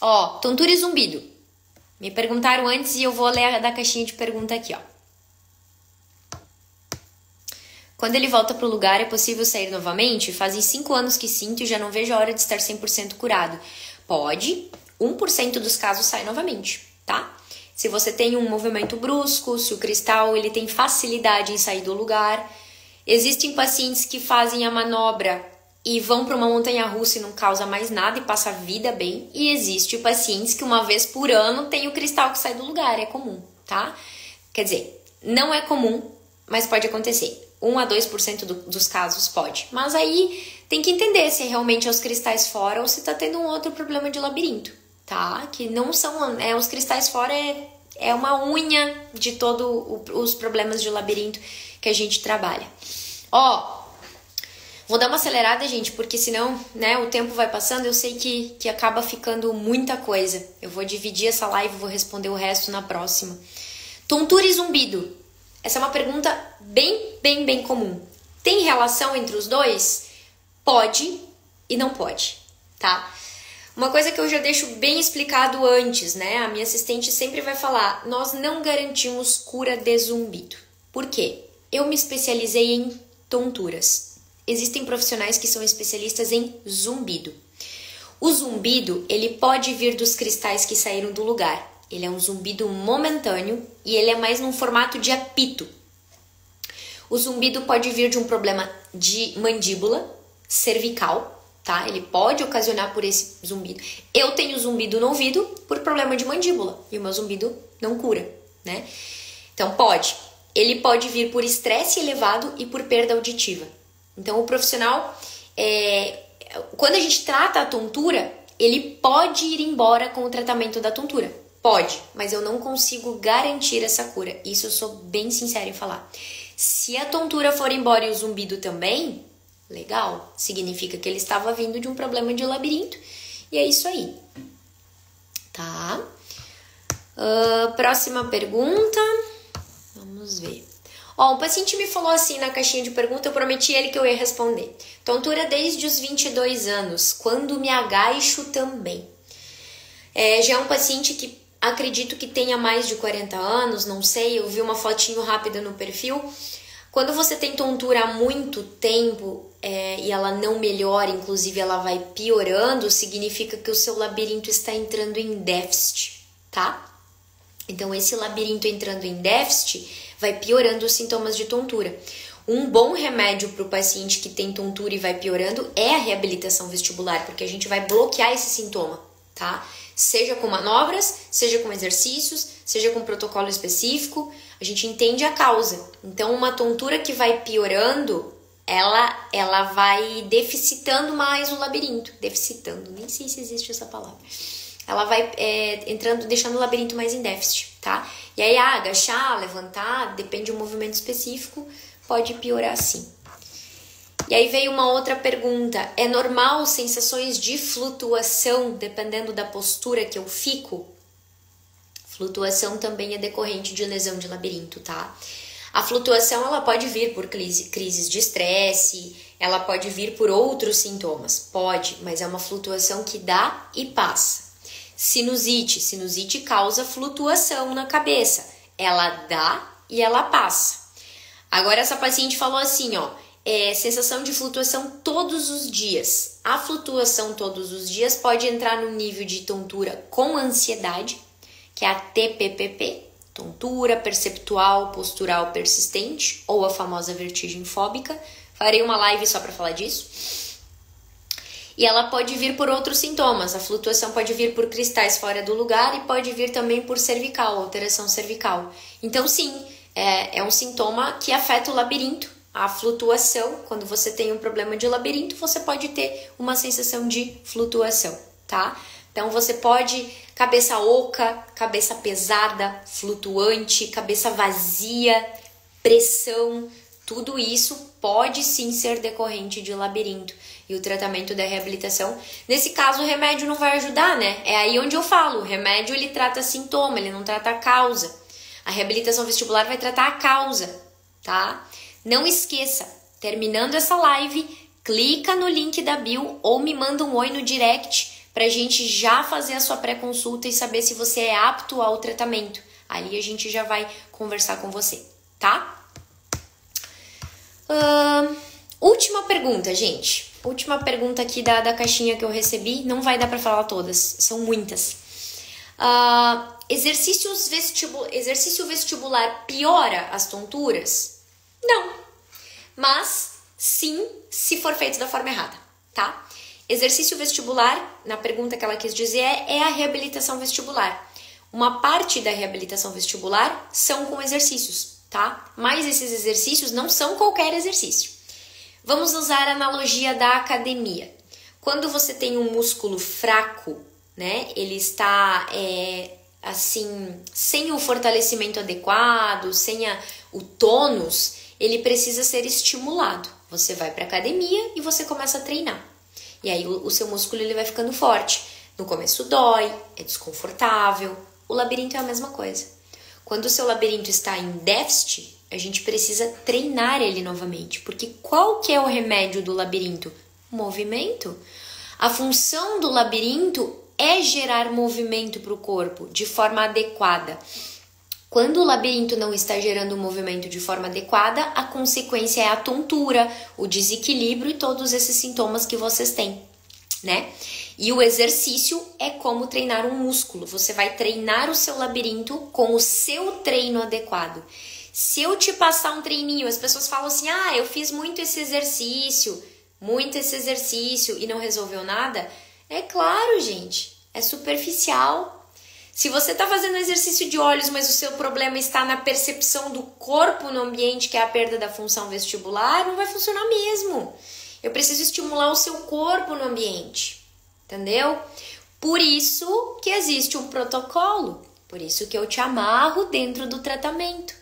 Ó, tontura e zumbido. Me perguntaram antes e eu vou ler da caixinha de pergunta aqui, ó. Quando ele volta pro lugar, é possível sair novamente? Fazem 5 anos que sinto e já não vejo a hora de estar 100% curado. Pode. 1% dos casos sai novamente, tá? Se você tem um movimento brusco, se o cristal ele tem facilidade em sair do lugar. Existem pacientes que fazem a manobra e vão para uma montanha-russa e não causa mais nada e passa a vida bem. E existe pacientes que uma vez por ano tem o cristal que sai do lugar, é comum, tá? Quer dizer, não é comum, mas pode acontecer. 1 a 2% dos casos pode. Mas aí tem que entender se realmente é os cristais fora ou se tá tendo um outro problema de labirinto, tá? Que não são... os cristais fora é uma unha de todos os problemas de labirinto que a gente trabalha. Ó, vou dar uma acelerada, gente, porque senão, né, o tempo vai passando, eu sei que acaba ficando muita coisa. Eu vou dividir essa live, vou responder o resto na próxima. Tontura e zumbido. Essa é uma pergunta bem comum. Tem relação entre os dois? Pode e não pode, tá? Uma coisa que eu já deixo bem explicado antes, né? A minha assistente sempre vai falar, nós não garantimos cura de zumbido. Por quê? Eu me especializei em tonturas. Existem profissionais que são especialistas em zumbido. O zumbido, ele pode vir dos cristais que saíram do lugar. Ele é um zumbido momentâneo e ele é mais num formato de apito. O zumbido pode vir de um problema de mandíbula, cervical, tá? Ele pode ocasionar por esse zumbido. Eu tenho zumbido no ouvido por problema de mandíbula e o meu zumbido não cura, né? Então pode. Ele pode vir por estresse elevado e por perda auditiva. Então o profissional, quando a gente trata a tontura, ele pode ir embora com o tratamento da tontura. Pode, mas eu não consigo garantir essa cura. Isso eu sou bem sincera em falar. Se a tontura for embora e o zumbido também, legal. Significa que ele estava vindo de um problema de labirinto. E é isso aí. Tá? Próxima pergunta. Vamos ver. Ó, um paciente me falou assim na caixinha de pergunta, eu prometi ele que eu ia responder. Tontura desde os 22 anos. Quando me agaixo também. Já é um paciente que acredito que tenha mais de 40 anos, não sei, eu vi uma fotinho rápida no perfil. Quando você tem tontura há muito tempo e ela não melhora, inclusive ela vai piorando, significa que o seu labirinto está entrando em déficit, tá? Então esse labirinto entrando em déficit vai piorando os sintomas de tontura. Um bom remédio para o paciente que tem tontura e vai piorando é a reabilitação vestibular, porque a gente vai bloquear esse sintoma, tá? Seja com manobras, seja com exercícios, seja com protocolo específico, a gente entende a causa. Então, uma tontura que vai piorando, ela vai deficitando mais o labirinto. Deficitando, nem sei se existe essa palavra. Ela vai entrando, deixando o labirinto mais em déficit, tá? E aí, agachar, levantar, depende de um movimento específico, pode piorar sim. E aí veio uma outra pergunta, é normal sensações de flutuação dependendo da postura que eu fico? Flutuação também é decorrente de lesão de labirinto, tá? A flutuação ela pode vir por crises de estresse, ela pode vir por outros sintomas, pode, mas é uma flutuação que dá e passa. Sinusite causa flutuação na cabeça, ela dá e ela passa. Agora essa paciente falou assim, ó, sensação de flutuação todos os dias. A flutuação todos os dias pode entrar no nível de tontura com ansiedade, que é a TPPP, tontura perceptual postural persistente, ou a famosa vertigem fóbica. Farei uma live só para falar disso. E ela pode vir por outros sintomas. A flutuação pode vir por cristais fora do lugar e pode vir também por cervical, alteração cervical. Então, sim, é um sintoma que afeta o labirinto. A flutuação, quando você tem um problema de labirinto, você pode ter uma sensação de flutuação, tá? Então, você pode cabeça oca, cabeça pesada, flutuante, cabeça vazia, pressão, tudo isso pode sim ser decorrente de labirinto. E o tratamento da reabilitação, nesse caso o remédio não vai ajudar, né? É aí onde eu falo, o remédio ele trata sintoma, ele não trata a causa. A reabilitação vestibular vai tratar a causa, tá? Não esqueça, terminando essa live, clica no link da bio ou me manda um oi no direct pra gente já fazer a sua pré-consulta e saber se você é apto ao tratamento. Ali a gente já vai conversar com você, tá? Última pergunta, gente. Última pergunta aqui da caixinha que eu recebi. Não vai dar pra falar todas, são muitas. Exercício vestibular piora as tonturas? Não. Mas sim, se for feito da forma errada, tá? Exercício vestibular, na pergunta que ela quis dizer, é a reabilitação vestibular. Uma parte da reabilitação vestibular são com exercícios, tá? Mas esses exercícios não são qualquer exercício. Vamos usar a analogia da academia. Quando você tem um músculo fraco, né? Ele está, assim, sem o fortalecimento adequado, sem o tônus, ele precisa ser estimulado. Você vai para academia e você começa a treinar. E aí o seu músculo ele vai ficando forte. No começo dói, é desconfortável. O labirinto é a mesma coisa. Quando o seu labirinto está em déficit, a gente precisa treinar ele novamente. Porque qual que é o remédio do labirinto? Movimento. A função do labirinto é gerar movimento para o corpo de forma adequada. Quando o labirinto não está gerando movimento de forma adequada, a consequência é a tontura, o desequilíbrio e todos esses sintomas que vocês têm, né? E o exercício é como treinar um músculo. Você vai treinar o seu labirinto com o seu treino adequado. Se eu te passar um treininho, as pessoas falam assim, eu fiz muito esse exercício e não resolveu nada. É claro, gente, é superficial. Se você está fazendo exercício de olhos, mas o seu problema está na percepção do corpo no ambiente, que é a perda da função vestibular, não vai funcionar mesmo. Eu preciso estimular o seu corpo no ambiente, entendeu? Por isso que existe um protocolo, por isso que eu te amarro dentro do tratamento.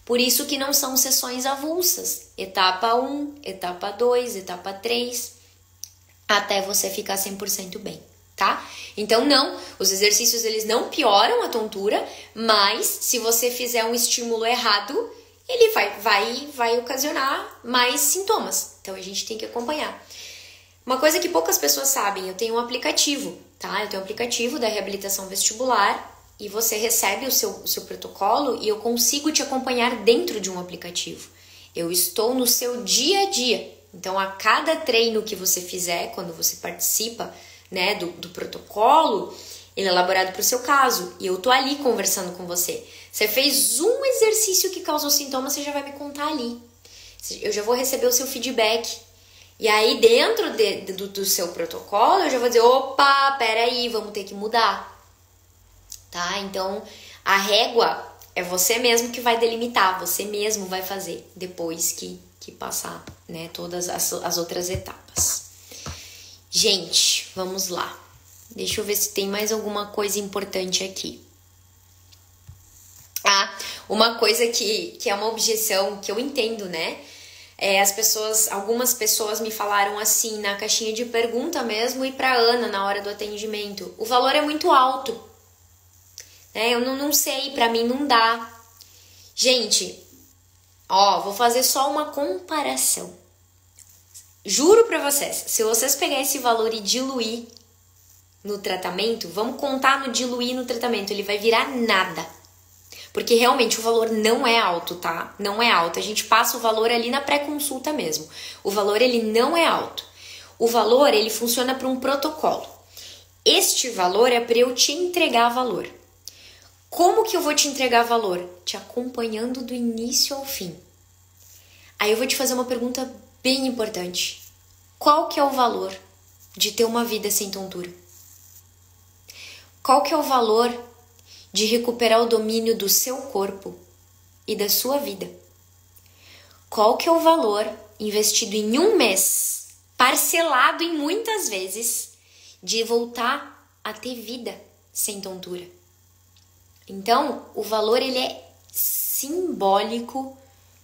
Por isso que não são sessões avulsas, etapa 1, etapa 2, etapa 3, até você ficar 100% bem, tá? Então não, os exercícios eles não pioram a tontura, mas se você fizer um estímulo errado, ele vai ocasionar mais sintomas. Então a gente tem que acompanhar. Uma coisa que poucas pessoas sabem, eu tenho um aplicativo, tá? Eu tenho um aplicativo da reabilitação vestibular e você recebe o seu protocolo e eu consigo te acompanhar dentro de um aplicativo. Eu estou no seu dia a dia. Então, a cada treino que você fizer, quando você participa, né, do protocolo, ele é elaborado para o seu caso. E eu tô ali conversando com você. Você fez um exercício que causou sintomas, você já vai me contar ali. Eu já vou receber o seu feedback. E aí, dentro do seu protocolo, eu já vou dizer, opa, peraí, vamos ter que mudar. Tá? Então, a régua é você mesmo que vai delimitar, você mesmo vai fazer depois que passar, né, todas as outras etapas. Gente, vamos lá. Deixa eu ver se tem mais alguma coisa importante aqui. Uma coisa que é uma objeção que eu entendo, né? Algumas pessoas me falaram assim na caixinha de pergunta mesmo e pra Ana na hora do atendimento. O valor é muito alto. Eu não sei, pra mim não dá. Gente, vou fazer só uma comparação. Juro pra vocês, se vocês pegarem esse valor e diluir no tratamento, vamos contar no diluir no tratamento, ele vai virar nada. Porque realmente o valor não é alto, tá? Não é alto. A gente passa o valor ali na pré-consulta mesmo. O valor, ele não é alto. O valor, ele funciona para um protocolo. Este valor é para eu te entregar valor. Como que eu vou te entregar valor? Te acompanhando do início ao fim. Aí eu vou te fazer uma pergunta bem importante. Qual que é o valor de ter uma vida sem tontura? Qual que é o valor de recuperar o domínio do seu corpo e da sua vida? Qual que é o valor investido em um mês, parcelado em muitas vezes, de voltar a ter vida sem tontura? Então, o valor ele é simbólico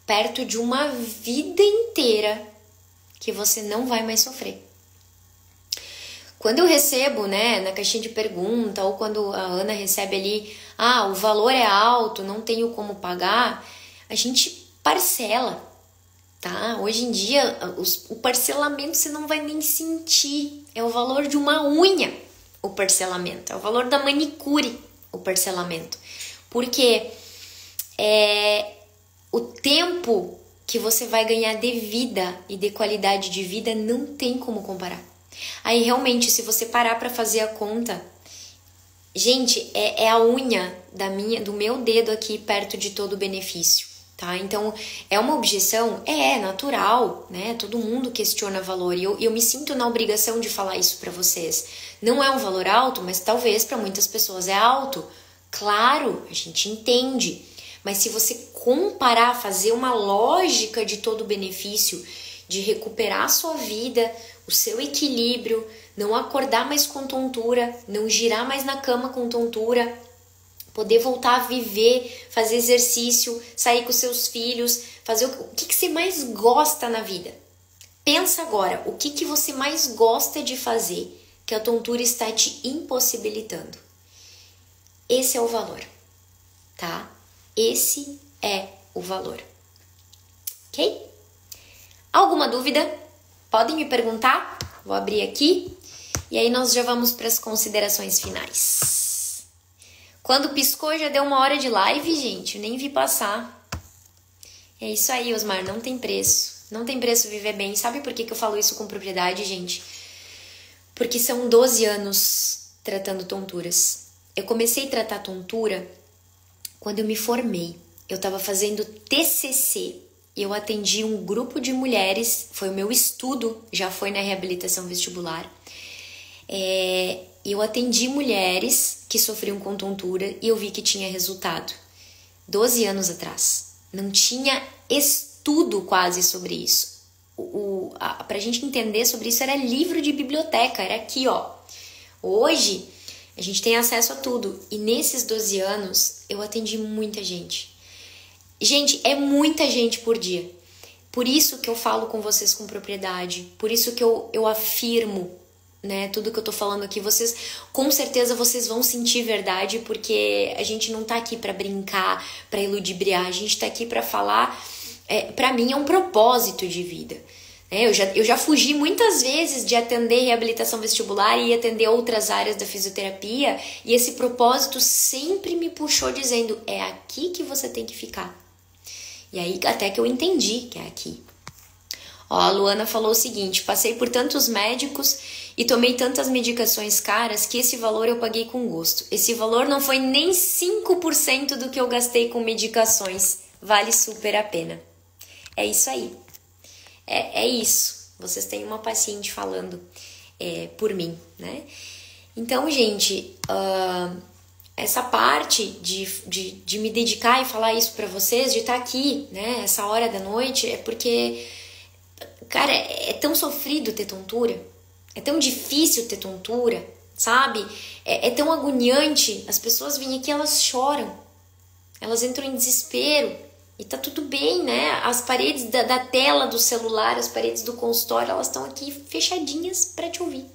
perto de uma vida inteira que você não vai mais sofrer. Quando eu recebo, na caixinha de pergunta, ou quando a Ana recebe ali, o valor é alto, não tenho como pagar, a gente parcela, tá? Hoje em dia, o parcelamento você não vai nem sentir, é o valor de uma unha, o parcelamento, é o valor da manicure, o parcelamento, porque o tempo que você vai ganhar de vida e de qualidade de vida não tem como comparar. Aí realmente, se você parar para fazer a conta, gente, é a unha do meu dedo aqui perto de todo o benefício, tá? Então, é uma objeção? É natural, né? Todo mundo questiona valor e eu me sinto na obrigação de falar isso para vocês. Não é um valor alto, mas talvez para muitas pessoas é alto. Claro, a gente entende, mas se você comparar, fazer uma lógica de todo o benefício, de recuperar a sua vida, o seu equilíbrio, não acordar mais com tontura, não girar mais na cama com tontura, poder voltar a viver, fazer exercício, sair com seus filhos, fazer o que você mais gosta na vida. Pensa agora, o que você mais gosta de fazer que a tontura está te impossibilitando? Esse é o valor, tá? Esse é o valor, ok? Alguma dúvida? Podem me perguntar? Vou abrir aqui e aí nós já vamos para as considerações finais. Quando piscou já deu 1 hora de live, gente, eu nem vi passar. É isso aí, Osmar, não tem preço. Não tem preço viver bem. Sabe por que eu falo isso com propriedade, gente? Porque são 12 anos tratando tonturas. Eu comecei a tratar tontura quando eu me formei. Eu estava fazendo TCC. Eu atendi um grupo de mulheres, foi o meu estudo, já foi na reabilitação vestibular. Eu atendi mulheres que sofriam com tontura e eu vi que tinha resultado. 12 anos atrás. Não tinha estudo quase sobre isso. Pra gente entender sobre isso era livro de biblioteca, era aqui, ó. Hoje a gente tem acesso a tudo e nesses 12 anos eu atendi muita gente. Gente, é muita gente por dia. Por isso que eu falo com vocês com propriedade. Por isso que eu afirmo, né? Tudo que eu tô falando aqui, vocês, com certeza, vocês vão sentir verdade, porque a gente não tá aqui pra brincar, pra iludibriar. A gente tá aqui pra falar. Pra mim é um propósito de vida. Eu já fugi muitas vezes de atender reabilitação vestibular e atender outras áreas da fisioterapia. E esse propósito sempre me puxou dizendo, é aqui que você tem que ficar. E aí até que eu entendi que é aqui. Ó, a Luana falou o seguinte, passei por tantos médicos e tomei tantas medicações caras que esse valor eu paguei com gosto. Esse valor não foi nem 5% do que eu gastei com medicações. Vale super a pena. É isso aí. É isso. Vocês têm uma paciente falando por mim, né? Então, gente... essa parte de me dedicar e falar isso pra vocês, de estar aqui, né, essa hora da noite, é porque, cara, é tão sofrido ter tontura, é tão difícil ter tontura, sabe? É tão agoniante, as pessoas vêm aqui, elas choram, elas entram em desespero, e tá tudo bem, né? As paredes da tela do celular, as paredes do consultório, elas estão aqui fechadinhas pra te ouvir.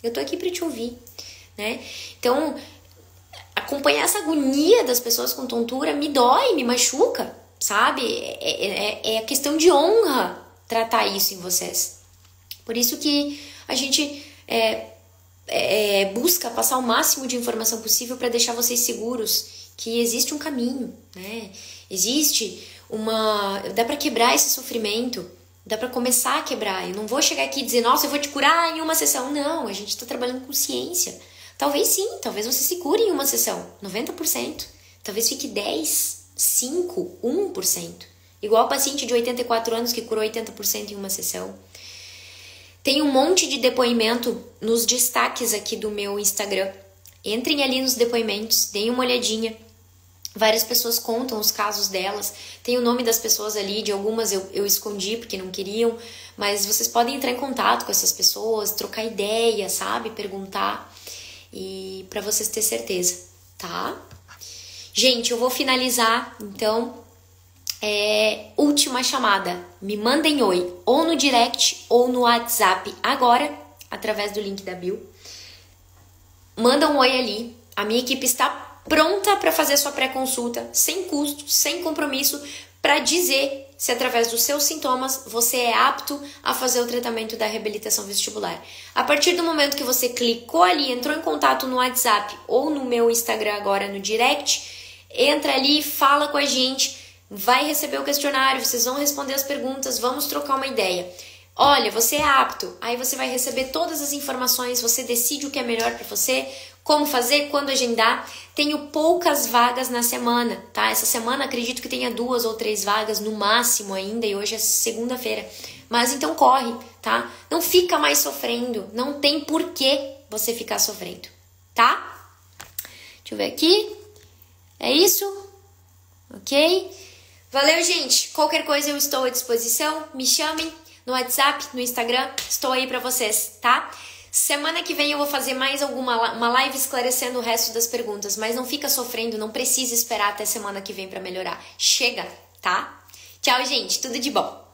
Eu tô aqui pra te ouvir, né? Então... acompanhar essa agonia das pessoas com tontura me dói, me machuca, sabe? É questão de honra tratar isso em vocês. Por isso que a gente busca passar o máximo de informação possível para deixar vocês seguros que existe um caminho, né? Existe dá para quebrar esse sofrimento, dá para começar a quebrar. Eu não vou chegar aqui e dizer, nossa, eu vou te curar em uma sessão. Não, a gente está trabalhando com ciência. Talvez sim, talvez você se cure em uma sessão, 90%. Talvez fique 10, 5, 1%. Igual o paciente de 84 anos que curou 80% em uma sessão. Tem um monte de depoimento nos destaques aqui do meu Instagram. Entrem ali nos depoimentos, deem uma olhadinha. Várias pessoas contam os casos delas. Tem o nome das pessoas ali, de algumas eu escondi porque não queriam. Mas vocês podem entrar em contato com essas pessoas, trocar ideia, sabe? Perguntar. E pra vocês terem certeza, tá? Gente, eu vou finalizar, então, última chamada. Me mandem oi, ou no direct ou no WhatsApp agora, através do link da bio. Manda um oi ali. A minha equipe está pronta para fazer sua pré-consulta, sem custo, sem compromisso, para dizer se através dos seus sintomas você é apto a fazer o tratamento da reabilitação vestibular. A partir do momento que você clicou ali, entrou em contato no WhatsApp ou no meu Instagram agora no direct, entra ali, fala com a gente, vai receber o questionário, vocês vão responder as perguntas, vamos trocar uma ideia. Olha, você é apto, aí você vai receber todas as informações, você decide o que é melhor para você, como fazer, quando agendar. Tenho poucas vagas na semana, tá? Essa semana acredito que tenha 2 ou 3 vagas no máximo ainda, e hoje é segunda-feira. Mas então corre, tá? Não fica mais sofrendo, não tem porquê você ficar sofrendo, tá? Deixa eu ver aqui. É isso? Ok? Valeu, gente! Qualquer coisa eu estou à disposição, me chamem no WhatsApp, no Instagram, estou aí pra vocês, tá? Semana que vem eu vou fazer mais uma live esclarecendo o resto das perguntas, mas não fica sofrendo, não precisa esperar até semana que vem pra melhorar. Chega, tá? Tchau, gente, tudo de bom!